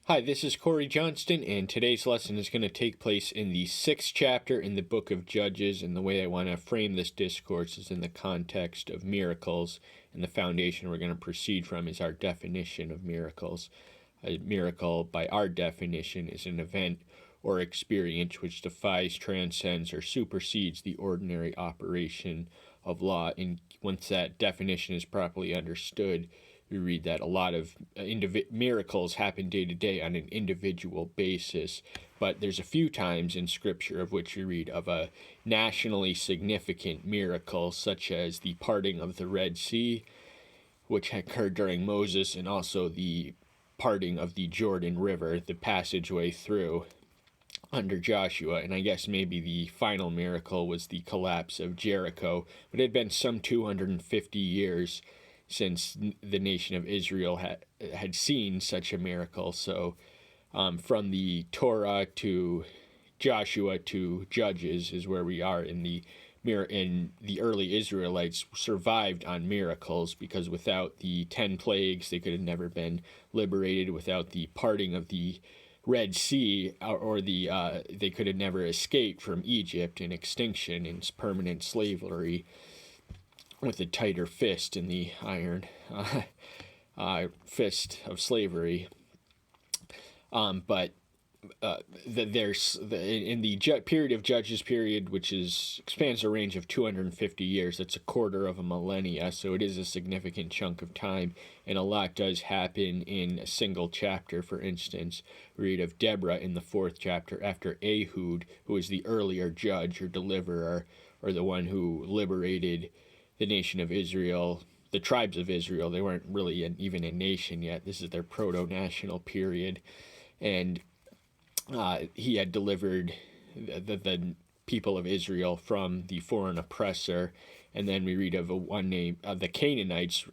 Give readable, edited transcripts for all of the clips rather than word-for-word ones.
Hi, this is Corey Johnston, and today's lesson is going to take place in the 6th chapter in the book of Judges, and the way I want to frame this discourse is in the context of miracles, and the foundation we're going to proceed from is our definition of miracles. A miracle, by our definition, is an event or experience which defies, transcends, or supersedes the ordinary operation of law, and once that definition is properly understood, we read that a lot of miracles happen day to day on an individual basis, but there's a few times in Scripture of which we read of a nationally significant miracle, such as the parting of the Red Sea, which occurred during Moses, and also the parting of the Jordan River, the passageway through under Joshua. And I guess maybe the final miracle was the collapse of Jericho, but it had been some 250 years since the nation of Israel had seen such a miracle. So from the Torah to Joshua to Judges is where we are in the early Israelites survived on miracles, because without the 10 plagues they could have never been liberated. Without the parting of the Red Sea, they could have never escaped from Egypt and extinction and permanent slavery, with a tighter fist in the iron fist of slavery. But there's in the period of Judges period, which expands a range of 250 years. That's a quarter of a millennia, so it is a significant chunk of time, and a lot does happen in a single chapter. For instance, we read of Deborah in the 4th chapter after Ehud, who was the earlier judge or deliverer, or the one who liberated the nation of Israel, the tribes of Israel. They weren't really even a nation yet. This is their proto-national period. And he had delivered the people of Israel from the foreign oppressor. And then we read of one named the Canaanites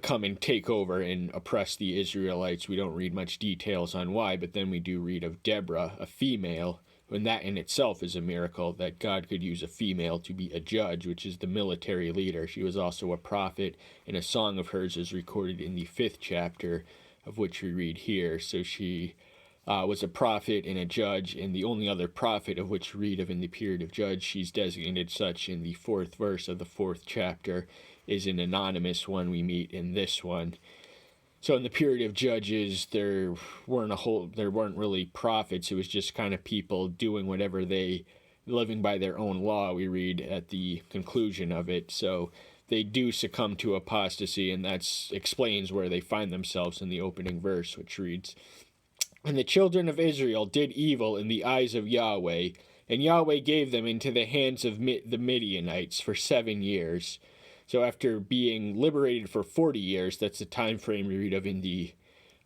come and take over and oppress the Israelites. We don't read much details on why, but then we do read of Deborah, a female, and that in itself is a miracle, that God could use a female to be a judge, which is the military leader. She was also a prophet, and a song of hers is recorded in the 5th chapter, of which we read here. So she was a prophet and a judge, and the only other prophet of which we read of in the period of Judge, she's designated such in the 4th verse of the 4th chapter, is an anonymous one we meet in this one. So in the period of Judges, there weren't really prophets. It was just kind of people doing whatever living by their own law, we read at the conclusion of it. So they do succumb to apostasy, and that explains where they find themselves in the opening verse, which reads, "And the children of Israel did evil in the eyes of Yahweh, and Yahweh gave them into the hands of the Midianites for 7 years." So after being liberated for 40 years, that's the time frame we read of in the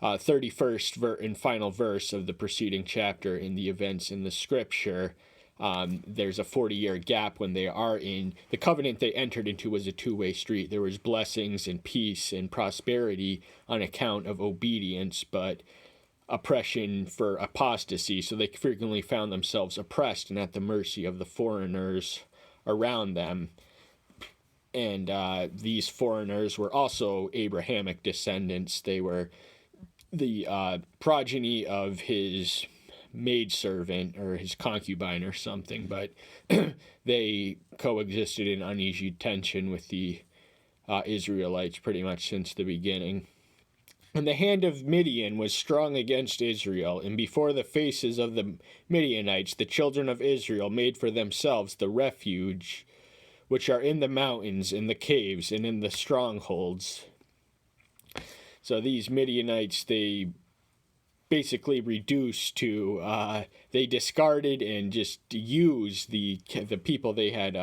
31st and final verse of the preceding chapter in the events in the Scripture. There's a 40-year gap when they are in the covenant they entered into was a two-way street. There was blessings and peace and prosperity on account of obedience, but oppression for apostasy. So they frequently found themselves oppressed and at the mercy of the foreigners around them. And these foreigners were also Abrahamic descendants. They were the progeny of his maidservant or his concubine or something, but they coexisted in uneasy tension with the Israelites pretty much since the beginning. "And the hand of Midian was strong against Israel, and before the faces of the Midianites the children of Israel made for themselves the refuge which are in the mountains, in the caves, and in the strongholds." So these Midianites, they basically reduced to, they discarded and just used the people they had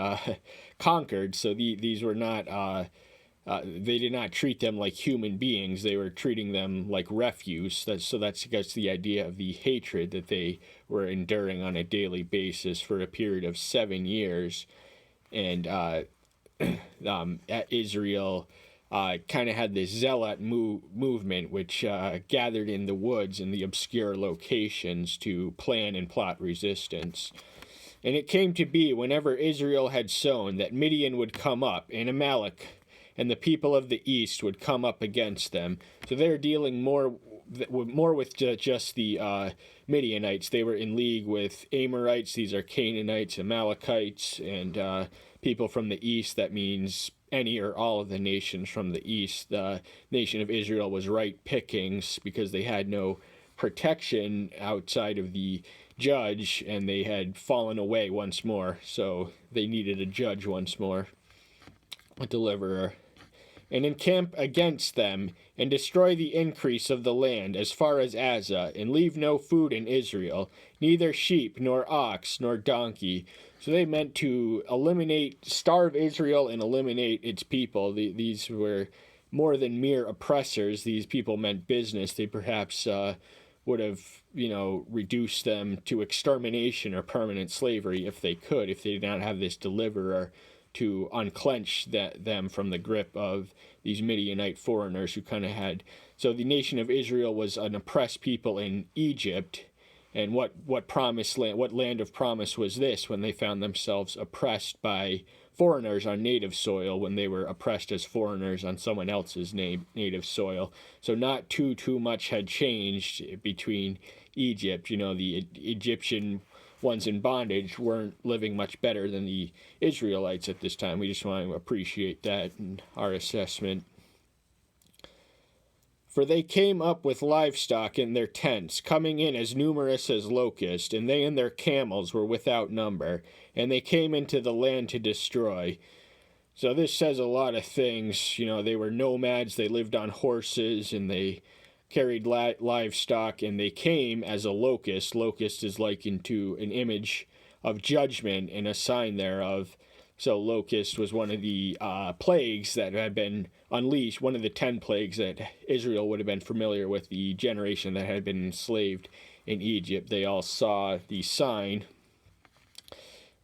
conquered. So these were not, they did not treat them like human beings. They were treating them like refuse. That's the idea of the hatred that they were enduring on a daily basis for a period of 7 years. And Israel kind of had this zealot movement, which gathered in the woods and the obscure locations to plan and plot resistance. "And it came to be, whenever Israel had sown, that Midian would come up, and Amalek, and the people of the east would come up against them." So they're dealing more more with just the Midianites. They were in league with Amorites. These are Canaanites, Amalekites, and people from the east. That means any or all of the nations from the east. The nation of Israel was right pickings because they had no protection outside of the judge, and they had fallen away once more. So they needed a judge once more, a deliverer. And encamp against them, and destroy the increase of the land as far as Azza, and leave no food in Israel, neither sheep, nor ox, nor donkey. So they meant to starve Israel and eliminate its people. These were more than mere oppressors. These people meant business. They perhaps would have, reduced them to extermination or permanent slavery if they could, if they did not have this deliverer to unclench them from the grip of these Midianite foreigners who kind of had. So the nation of Israel was an oppressed people in Egypt. And what land of promise was this when they found themselves oppressed by foreigners on native soil, when they were oppressed as foreigners on someone else's native soil? So not too much had changed between Egypt. The Egyptian ones in bondage weren't living much better than the Israelites at this time. We just want to appreciate that in our assessment. For they came up with livestock in their tents, coming in as numerous as locusts, and they and their camels were without number, and they came into the land to destroy. So this says a lot of things. They were nomads, they lived on horses, and they carried livestock, and they came as a locust. Locust is likened to an image of judgment and a sign thereof. So locust was one of the plagues that had been unleashed, one of the 10 plagues that Israel would have been familiar with, the generation that had been enslaved in Egypt. They all saw the sign,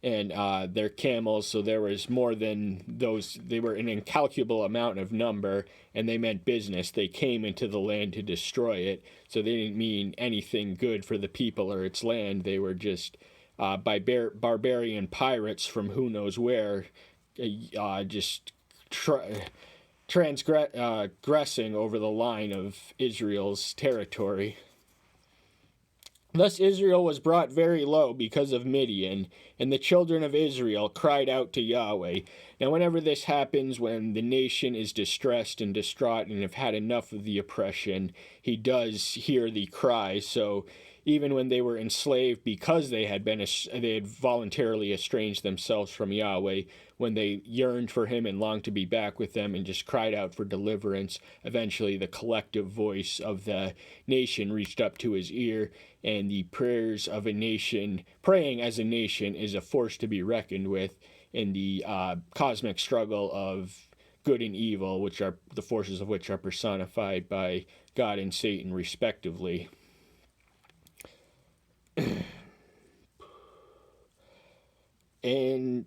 and their camels, so there was more than those. They were an incalculable amount of number, and they meant business. They came into the land to destroy it, so they didn't mean anything good for the people or its land. They were just barbarian pirates from who knows where, just transgressing over the line of Israel's territory. Thus Israel was brought very low because of Midian, and the children of Israel cried out to Yahweh. Now whenever this happens, when the nation is distressed and distraught and have had enough of the oppression, he does hear the cry. So even when they were enslaved because they had voluntarily estranged themselves from Yahweh, when they yearned for him and longed to be back with them and just cried out for deliverance, eventually the collective voice of the nation reached up to his ear, and the prayers of a nation, praying as a nation, is a force to be reckoned with in the cosmic struggle of good and evil, which are the forces of which are personified by God and Satan respectively. And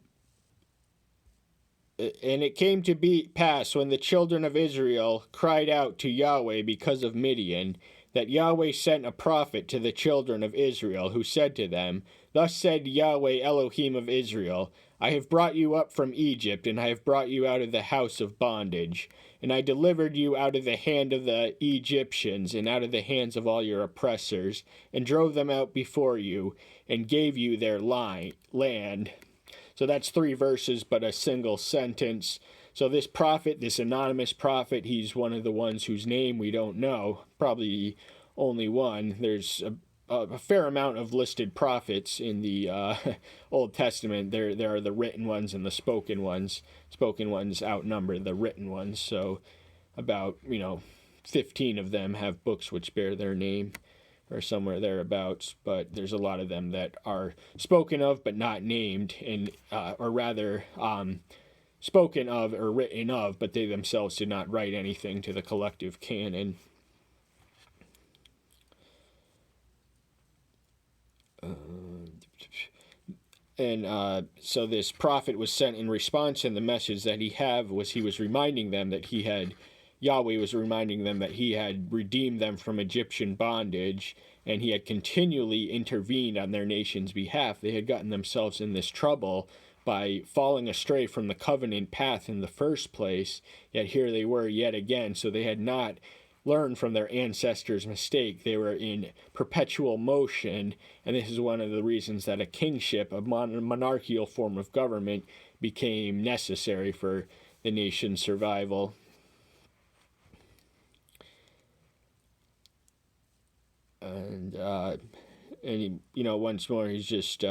it came to pass when the children of Israel cried out to Yahweh because of Midian, that Yahweh sent a prophet to the children of Israel, who said to them, Thus said Yahweh Elohim of Israel, I have brought you up from Egypt, and I have brought you out of the house of bondage. And I delivered you out of the hand of the Egyptians, and out of the hands of all your oppressors, and drove them out before you, and gave you their land. So that's 3 verses, but a single sentence. So this prophet, this anonymous prophet, he's one of the ones whose name we don't know, probably the only one. There's a fair amount of listed prophets in the Old Testament. There are the written ones and the spoken ones. Spoken ones outnumber the written ones, so about 15 of them have books which bear their name, or somewhere thereabouts. But there's a lot of them that are spoken of but not named, and or rather spoken of or written of, but they themselves did not write anything to the collective canon. So this prophet was sent in response, and the message that he was reminding them that Yahweh was reminding them that he had redeemed them from Egyptian bondage, and he had continually intervened on their nation's behalf. They had gotten themselves in this trouble by falling astray from the covenant path in the first place, yet here they were yet again. So they had not learn from their ancestors' mistake. They were in perpetual motion, and this is one of the reasons that a kingship, a monarchical form of government, became necessary for the nation's survival. And once more, he's just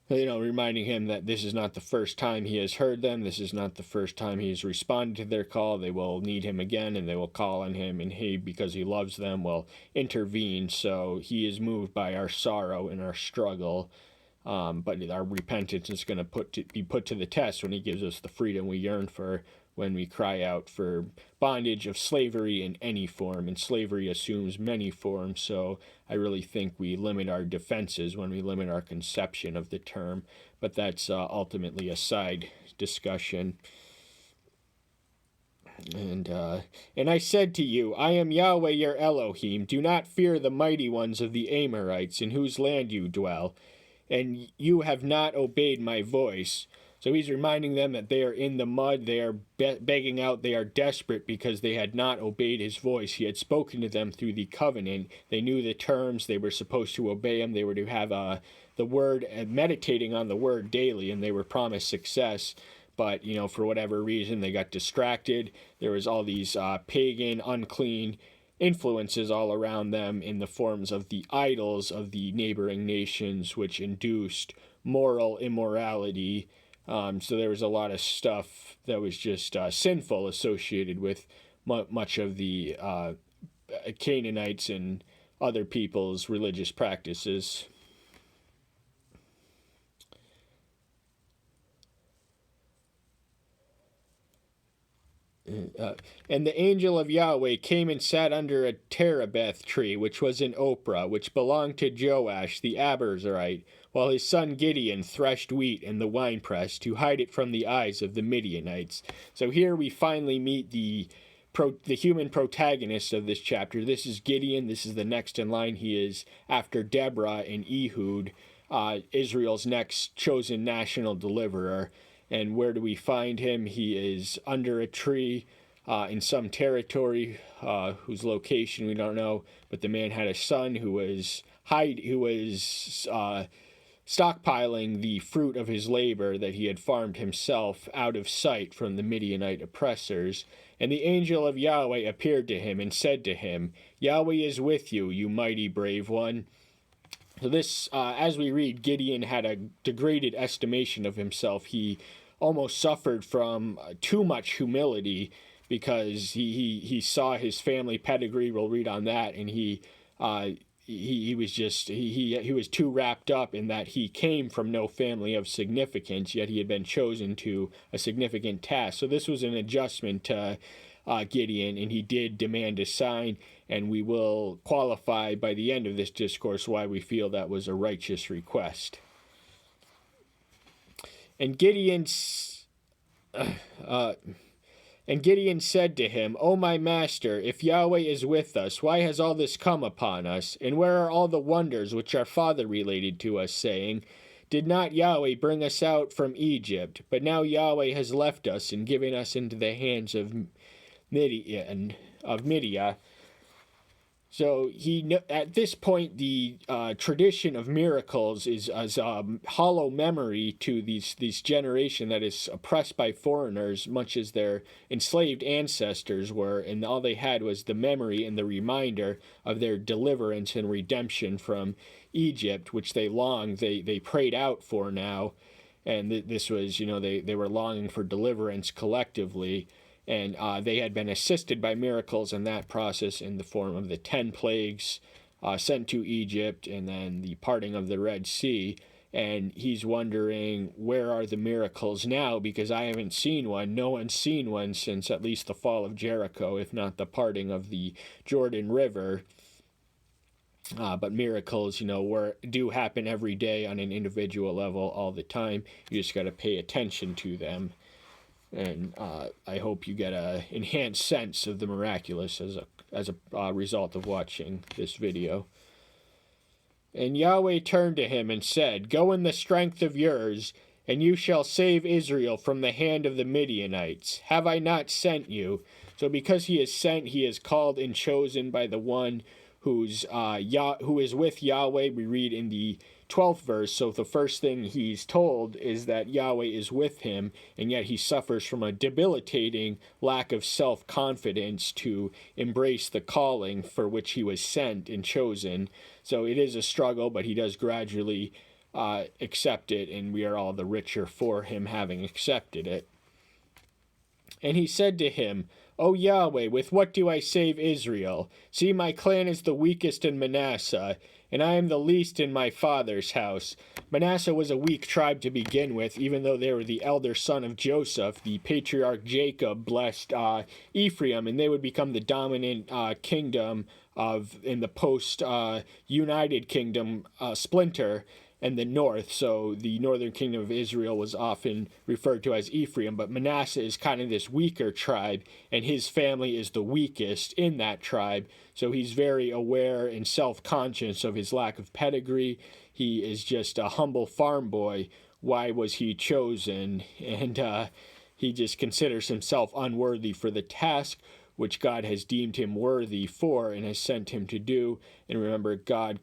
reminding him that this is not the first time he has heard them. This is not the first time he has responded to their call. They will need him again, and they will call on him, and he, because he loves them, will intervene. So he is moved by our sorrow and our struggle, but our repentance is going to be put to the test when he gives us the freedom we yearn for, when we cry out for bondage of slavery in any form, and slavery assumes many forms, so I really think we limit our defenses when we limit our conception of the term, but that's ultimately a side discussion. And I said to you, I am Yahweh your Elohim, do not fear the mighty ones of the Amorites, in whose land you dwell, and you have not obeyed my voice. So he's reminding them that they are in the mud, they are begging out, they are desperate because they had not obeyed his voice. He had spoken to them through the covenant. They knew the terms, they were supposed to obey him, they were to have the word, meditating on the word daily, and they were promised success. But, for whatever reason, they got distracted. There was all these pagan, unclean influences all around them in the forms of the idols of the neighboring nations, which induced moral immorality. So there was a lot of stuff that was just sinful associated with much of the Canaanites and other people's religious practices. And the angel of Yahweh came and sat under a terebinth tree, which was in Ophrah, which belonged to Joash the Abiezrite, while his son Gideon threshed wheat in the winepress to hide it from the eyes of the Midianites. So here we finally meet the human protagonist of this chapter. This is Gideon. This is the next in line. He is, after Deborah and Ehud, Israel's next chosen national deliverer. And where do we find him? He is under a tree in some territory whose location we don't know. But the man had a son who was stockpiling the fruit of his labor that he had farmed himself out of sight from the Midianite oppressors. And the angel of Yahweh appeared to him and said to him, Yahweh is with you, you mighty brave one. So this, as we read, Gideon had a degraded estimation of himself. He almost suffered from too much humility because he saw his family pedigree. We'll read on that, and he was too wrapped up in that he came from no family of significance, yet he had been chosen to a significant task. So this was an adjustment to Gideon, and he did demand a sign, and we will qualify by the end of this discourse why we feel that was a righteous request. And Gideon said to him, O my master, if Yahweh is with us, why has all this come upon us? And where are all the wonders which our father related to us, saying, Did not Yahweh bring us out from Egypt? But now Yahweh has left us and given us into the hands of Midian. So at this point, the tradition of miracles is as a hollow memory to this generation that is oppressed by foreigners, much as their enslaved ancestors were, and all they had was the memory and the reminder of their deliverance and redemption from Egypt, which they longed, they prayed out for now, and this was, they were longing for deliverance collectively. And they had been assisted by miracles in that process in the form of the 10 plagues sent to Egypt and then the parting of the Red Sea. And he's wondering, where are the miracles now? Because I haven't seen one. No one's seen one since at least the fall of Jericho, if not the parting of the Jordan River. But miracles, do happen every day on an individual level all the time. You just got to pay attention to them. And I hope you get an enhanced sense of the miraculous as a result of watching this video. And Yahweh turned to him and said, Go in the strength of yours, and you shall save Israel from the hand of the Midianites. Have I not sent you? So because he is sent, he is called and chosen by the one who is with Yahweh. We read in the 12th verse. So the first thing he's told is that Yahweh is with him, and yet he suffers from a debilitating lack of self-confidence to embrace the calling for which he was sent and chosen. So it is a struggle, but he does gradually accept it, and we are all the richer for him having accepted it. And he said to him, O Yahweh, with what do I save Israel? See, my clan is the weakest in Manasseh, and I am the least in my father's house. Manasseh was a weak tribe to begin with, even though they were the elder son of Joseph. The patriarch Jacob blessed Ephraim, and they would become the dominant kingdom in the post-United Kingdom splinter and the north. So the northern kingdom of Israel was often referred to as Ephraim, but Manasseh is kind of this weaker tribe, and his family is the weakest in that tribe. So he's very aware and self-conscious of his lack of pedigree. He is just a humble farm boy. Why was he chosen? And he just considers himself unworthy for the task which God has deemed him worthy for and has sent him to do. And remember, God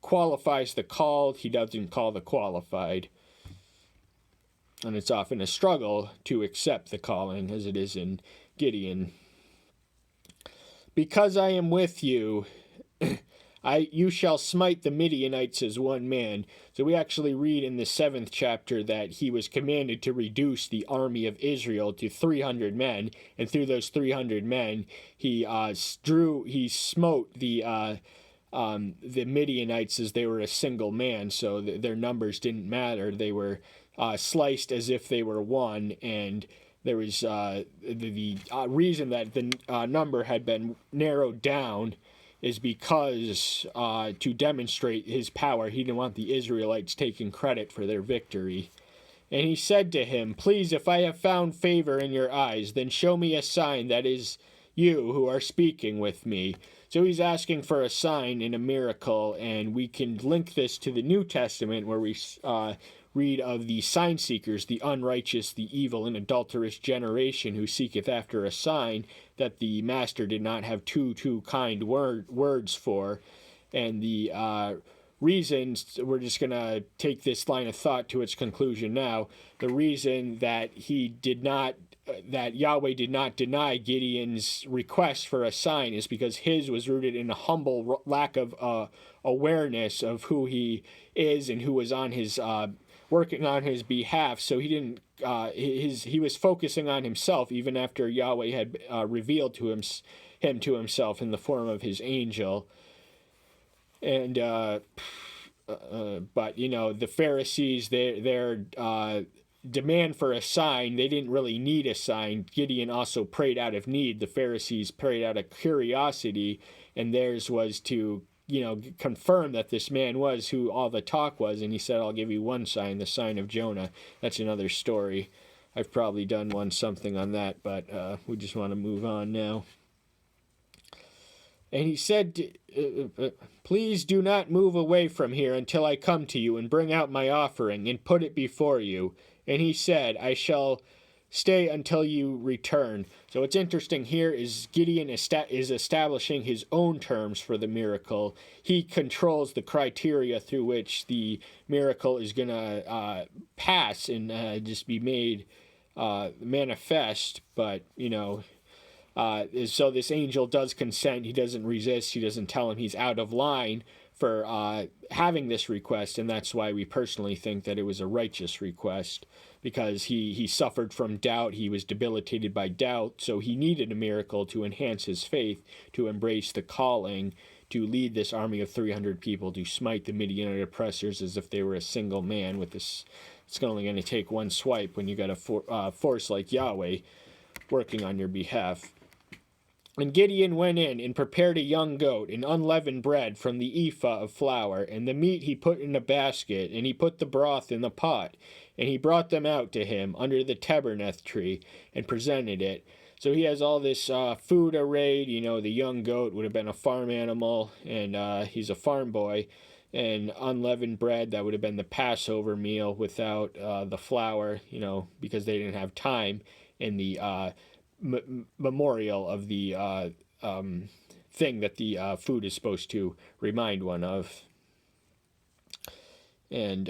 qualifies the called, he doesn't call the qualified. And it's often a struggle to accept the calling, as it is in Gideon. Because I am with you, you shall smite the Midianites as one man. So we actually read in the 7th chapter that he was commanded to reduce the army of Israel to 300 men, and through those 300 men, he smote the Midianites as they were a single man, so their numbers didn't matter. They were sliced as if they were one, and there was the reason that the number had been narrowed down is because to demonstrate his power, he didn't want the Israelites taking credit for their victory. And he said to him, Please, if I have found favor in your eyes, then show me a sign that is you who are speaking with me. So he's asking for a sign and a miracle, and we can link this to the New Testament where we read of the sign seekers, the unrighteous, the evil, and adulterous generation who seeketh after a sign that the master did not have too kind words for. And the reasons, we're just going to take this line of thought to its conclusion now. The reason that that Yahweh did not deny Gideon's request for a sign is because his was rooted in a humble lack of awareness of who he is and who was on his working on his behalf. So he didn't. He was focusing on himself even after Yahweh had revealed to him to himself in the form of his angel. And but the Pharisees, their demand for a sign, they didn't really need a sign. Gideon also prayed out of need. The Pharisees prayed out of curiosity, and theirs was to confirm that this man was who all the talk was. And he said, I'll give you one sign, the sign of Jonah. That's another story. I've probably done something on that, but we just want to move on now. And he said, Please do not move away from here until I come to you and bring out my offering and put it before you. And he said, I shall stay until you return. So what's interesting here is Gideon is establishing his own terms for the miracle. He controls the criteria through which the miracle is going to pass and just be made manifest. But, so this angel does consent. He doesn't resist. He doesn't tell him he's out of line for having this request, and that's why we personally think that it was a righteous request, because he suffered from doubt. He was debilitated by doubt, so he needed a miracle to enhance his faith, to embrace the calling, to lead this army of 300 people to smite the Midianite oppressors as if they were a single man. With this, it's only going to take one swipe when you got a force like Yahweh working on your behalf. And Gideon went in and prepared a young goat and unleavened bread from the ephah of flour, and the meat he put in a basket, and he put the broth in the pot, and he brought them out to him under the terebinth tree and presented it. So he has all this food arrayed. The young goat would have been a farm animal, and he's a farm boy. and unleavened bread. That would have been the Passover meal without the flour, because they didn't have time in the memorial of the thing that the food is supposed to remind one of. And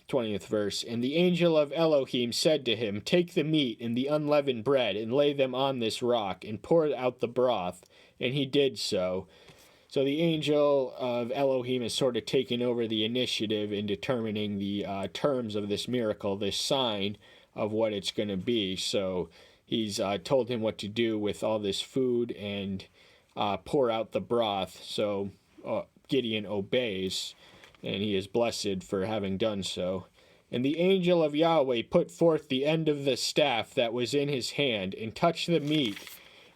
20th verse, and the angel of Elohim said to him, take the meat and the unleavened bread and lay them on this rock and pour out the broth. And he did so. So the angel of Elohim has sort of taken over the initiative in determining the terms of this miracle, this sign of what it's going to be. So he's told him what to do with all this food and pour out the broth. So Gideon obeys, and he is blessed for having done so. And the angel of Yahweh put forth the end of the staff that was in his hand, and touched the meat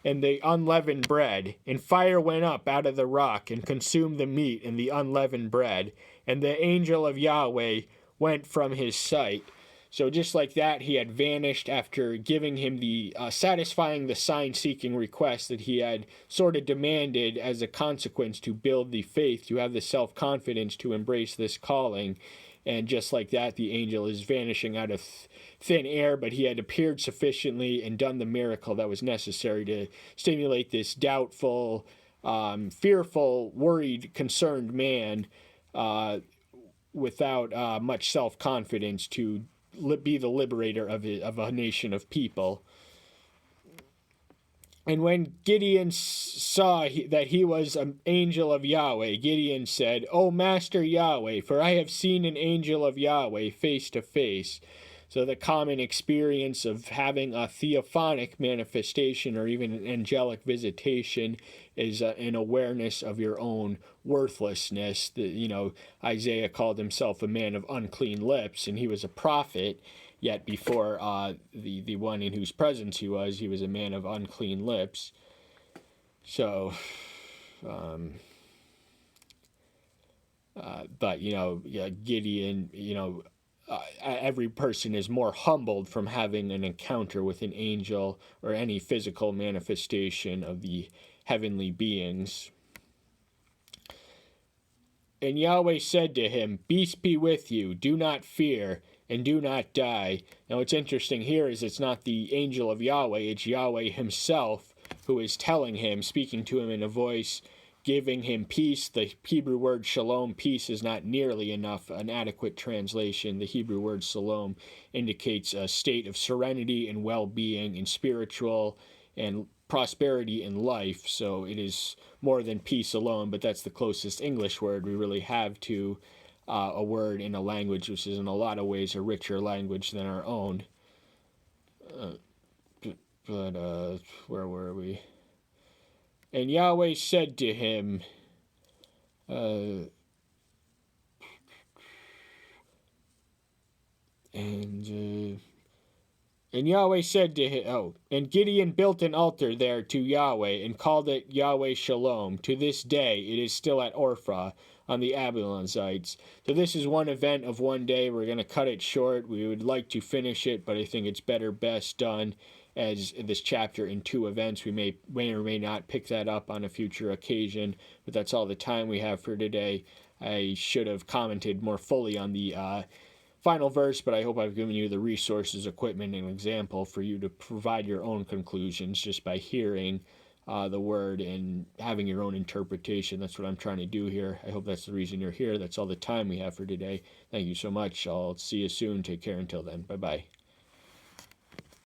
and the unleavened bread, and fire went up out of the rock, and consumed the meat and the unleavened bread, and the angel of Yahweh went from his sight. So just like that, he had vanished after giving him the satisfying the sign-seeking request that he had sort of demanded as a consequence to build the faith, to have the self-confidence to embrace this calling. And just like that, the angel is vanishing out of thin air, but he had appeared sufficiently and done the miracle that was necessary to stimulate this doubtful, fearful, worried, concerned man without much self-confidence to be the liberator of a nation of people. And when Gideon saw that he was an angel of Yahweh, Gideon said, O Master Yahweh, for I have seen an angel of Yahweh face to face. So the common experience of having a theophanic manifestation or even an angelic visitation is an awareness of your own worthlessness. Isaiah called himself a man of unclean lips, and he was a prophet. Yet before the one in whose presence he was a man of unclean lips. So, but Gideon, every person is more humbled from having an encounter with an angel or any physical manifestation of the heavenly beings. And Yahweh said to him, Peace be with you, do not fear, and do not die. Now what's interesting here is it's not the angel of Yahweh, it's Yahweh himself who is telling him, speaking to him in a voice, giving him peace. The Hebrew word shalom, peace, is not nearly enough an adequate translation. The Hebrew word shalom indicates a state of serenity and well-being and spiritual and prosperity in life. So it is more than peace alone, but that's the closest English word we really have to a word in a language which is in a lot of ways a richer language than our own. But where were we? And Yahweh said to him, and Yahweh said to him, and Gideon built an altar there to Yahweh and called it Yahweh Shalom. To this day it is still at Orphah on the Abiezrites. So this is one event of one day. We're going to cut it short. We would like to finish it, but I think it's best done as this chapter in 2 events. We may or may not pick that up on a future occasion, but that's all the time we have for today. I should have commented more fully on the final verse, but I hope I've given you the resources, equipment, and example for you to provide your own conclusions just by hearing the word and having your own interpretation. That's what I'm trying to do here. I hope that's the reason you're here. That's all the time we have for today. Thank you so much. I'll see you soon. Take care until then. Bye-bye.